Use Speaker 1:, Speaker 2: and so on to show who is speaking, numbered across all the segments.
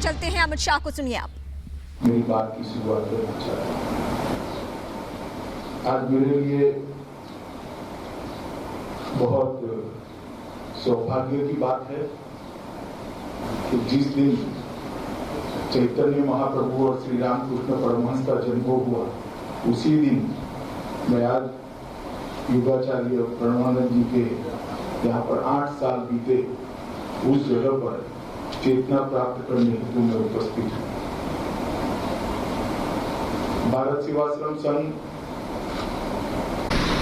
Speaker 1: चलते हैं, अमित शाह को सुनिए आप।
Speaker 2: मेरी बात की शुरुआत करना चाहता हूं। आज मेरे लिए बहुत सौभाग्य की बात है कि जिस दिन चैतन्य महाप्रभु और श्री रामकृष्ण परमहंस का जन्म हुआ, उसी दिन मैं आज युगाचार्य प्रणवानंद जी के यहाँ पर 8 साल बीते उस जगह पर चेतना प्राप्त करने हेतु मैं उपस्थित हूँ। भारत सेवाश्रम संघ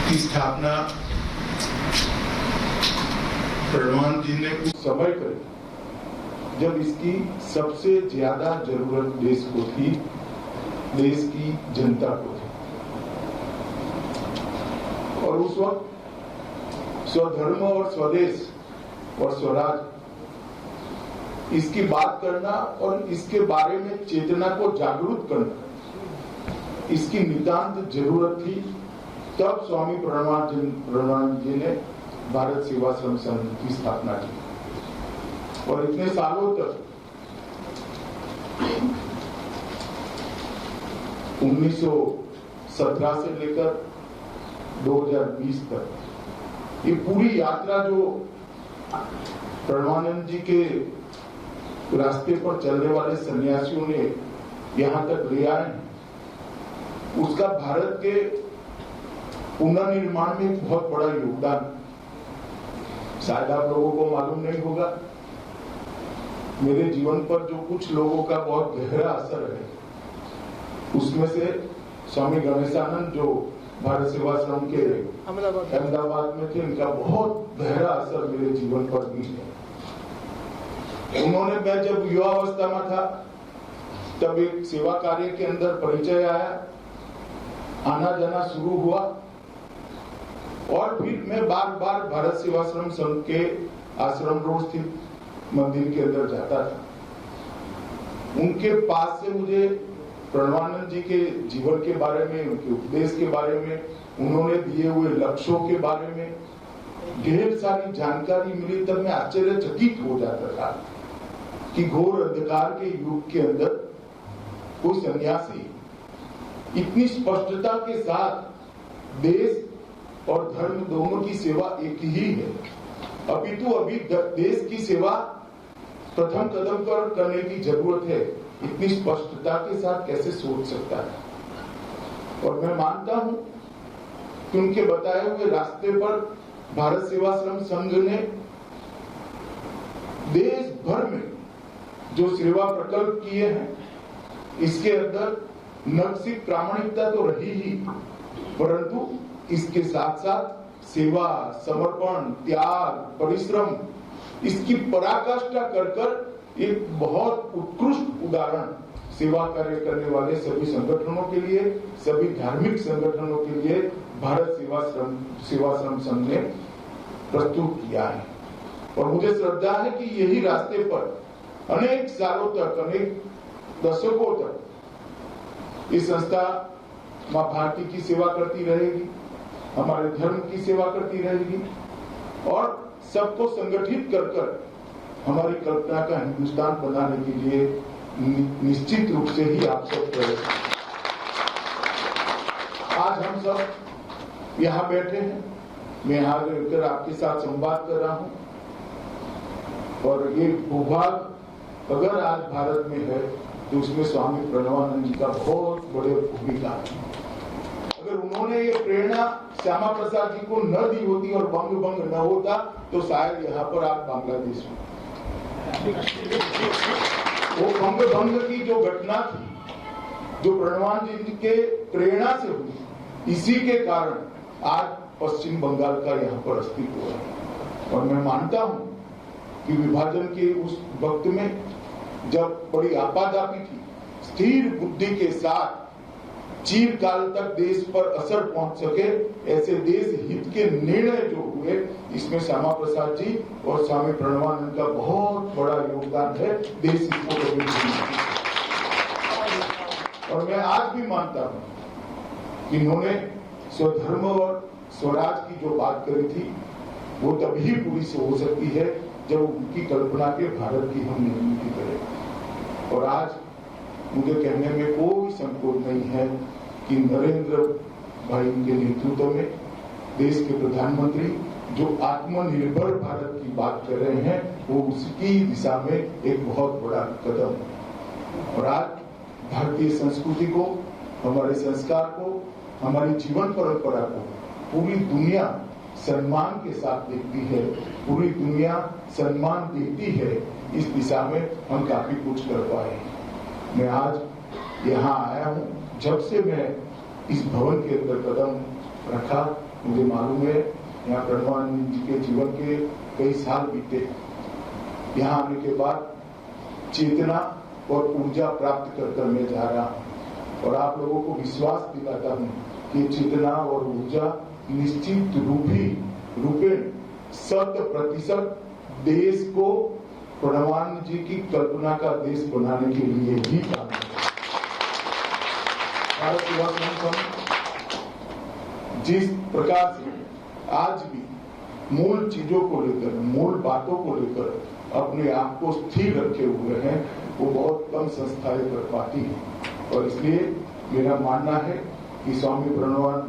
Speaker 2: की स्थापना प्रणवानंद जी ने उस समय करी जब इसकी सबसे ज्यादा जरूरत देश को थी, देश की जनता को थी। और उस वक्त स्वधर्म और स्वदेश और स्वराज इसकी बात करना और इसके बारे में चेतना को जागरूक करना, इसकी नितांत जरूरत थी। तब स्वामी प्रणवानंद जी ने भारत सेवाश्रम संघ की स्थापना की और इतने सालों तक 1917 से लेकर 2020 तक ये पूरी यात्रा जो प्रणवानंद जी के रास्ते पर चलने वाले सन्यासियों ने यहां तक ले आए, उसका भारत के पुनर्निर्माण में बहुत बड़ा योगदान। शायद आप लोगों को मालूम नहीं होगा, मेरे जीवन पर जो कुछ लोगों का बहुत गहरा असर है, उसमें से स्वामी गणेशानंद जो भारत सेवाश्रम के अहमदाबाद में थे, उनका बहुत गहरा असर मेरे जीवन पर भी है। उन्होंने, मैं जब युवावस्था में था तब एक सेवा कार्य के अंदर परिचय आया, आना जाना शुरू हुआ और फिर मैं बार बार भारत सेवाश्रम संघ के आश्रम रोड स्थित मंदिर के अंदर जाता था। उनके पास से मुझे प्रणवानंद जी के जीवन के बारे में, उनके उपदेश के बारे में, उन्होंने दिए हुए लक्ष्यों के बारे में ढेर सारी जानकारी मिली। तब मैं आश्चर्यचकित हो जाता था कि घोर अंधकार के युग के अंदर कोई सन्यासी इतनी स्पष्टता के साथ देश और धर्म दोनों की सेवा एक ही है, अपितु अभी देश की सेवा प्रथम कदम पर करने की जरूरत है, इतनी स्पष्टता के साथ कैसे सोच सकता है। और मैं मानता हूं कि उनके बताए हुए रास्ते पर भारत सेवाश्रम संघ ने देश भर में जो सेवा प्रकल्प किए हैं, इसके अंदर न सिर्फ प्रामाणिकता तो रही ही, परंतु इसके साथ साथ सेवा, समर्पण, त्याग, परिश्रम, इसकी पराकाष्ठा कर एक बहुत उत्कृष्ट उदाहरण सेवा कार्य करने वाले सभी संगठनों के लिए, सभी धार्मिक संगठनों के लिए भारत सेवाश्रम संघ ने प्रस्तुत किया है। और मुझे श्रद्धा है कि यही रास्ते पर अनेक सालों तक, अनेक दशकों तक ये संस्था मां भारती की सेवा करती रहेगी, हमारे धर्म की सेवा करती रहेगी और सबको संगठित कर हमारी कल्पना का हिंदुस्तान बनाने के लिए निश्चित रूप से ही आप सब प्रयास। आज हम सब यहाँ बैठे हैं, मैं यहाँ रहकर आपके साथ संवाद कर रहा हूँ और ये भूभाग अगर आज भारत में है तो उसमें स्वामी प्रणवानंद जी का बहुत बड़ी भूमिका है। अगर उन्होंने ये प्रेरणा श्यामा प्रसाद जी को न दी होती और बंग न होता तो शायद यहाँ पर आप बांग्लादेश में। वो बंग की जो घटना थी, जो प्रणवानंद जी के प्रेरणा से हुई, इसी के कारण आज पश्चिम बंगाल का यहाँ पर अस्तित्व है। और मैं मानता हूँ कि विभाजन के उस वक्त में जब बड़ी आपादापी थी, स्थिर बुद्धि के साथ चिरकाल तक देश पर असर पहुंच सके ऐसे देश हित के निर्णय जो हुए, इसमें श्यामा प्रसाद जी और स्वामी प्रणवानंद का बहुत बड़ा योगदान है। देश इसको कभी नहीं। और मैं आज भी मानता हूं कि इन्होंने स्वधर्म और स्वराज की जो बात करी थी वो तभी पूरी से हो सकती है जब उनकी कल्पना के भारत की हम निर्मित करें। और मुझे कहने में कोई संकोच नहीं है कि नरेंद्र भाई के नेतृत्व में देश के प्रधानमंत्री जो आत्मनिर्भर भारत की बात कर रहे हैं, वो उसकी दिशा में एक बहुत बड़ा कदम। और आज भारतीय संस्कृति को, हमारे संस्कार को, हमारी जीवन परंपरा को पूरी दुनिया सम्मान के साथ देखती है, पूरी दुनिया सम्मान देती है। इस दिशा में हम काफी कुछ कर पाए। मैं आज यहाँ आया हूँ, जब से मैं इस भवन के अंदर कदम रखा, मुझे मालूम है यहाँ प्रणवानंद जी के जीवन के कई साल बीते। यहाँ आने के बाद चेतना और ऊर्जा प्राप्त कर मैं जा रहा हूँ और आप लोगों को विश्वास दिलाता हूँ कि चेतना और ऊर्जा निश्चित रूपे 100% देश को प्रणवानंद जी की कल्पना का देश बनाने के लिए ही काम करेगा। भारत युवा संघ जिस प्रकार से आज भी मूल चीजों को लेकर, मूल बातों को लेकर अपने आप को स्थिर रखे हुए हैं, वो बहुत कम संस्थाएं कर पाती हैं। और इसलिए मेरा मानना है कि स्वामी प्रणवानंद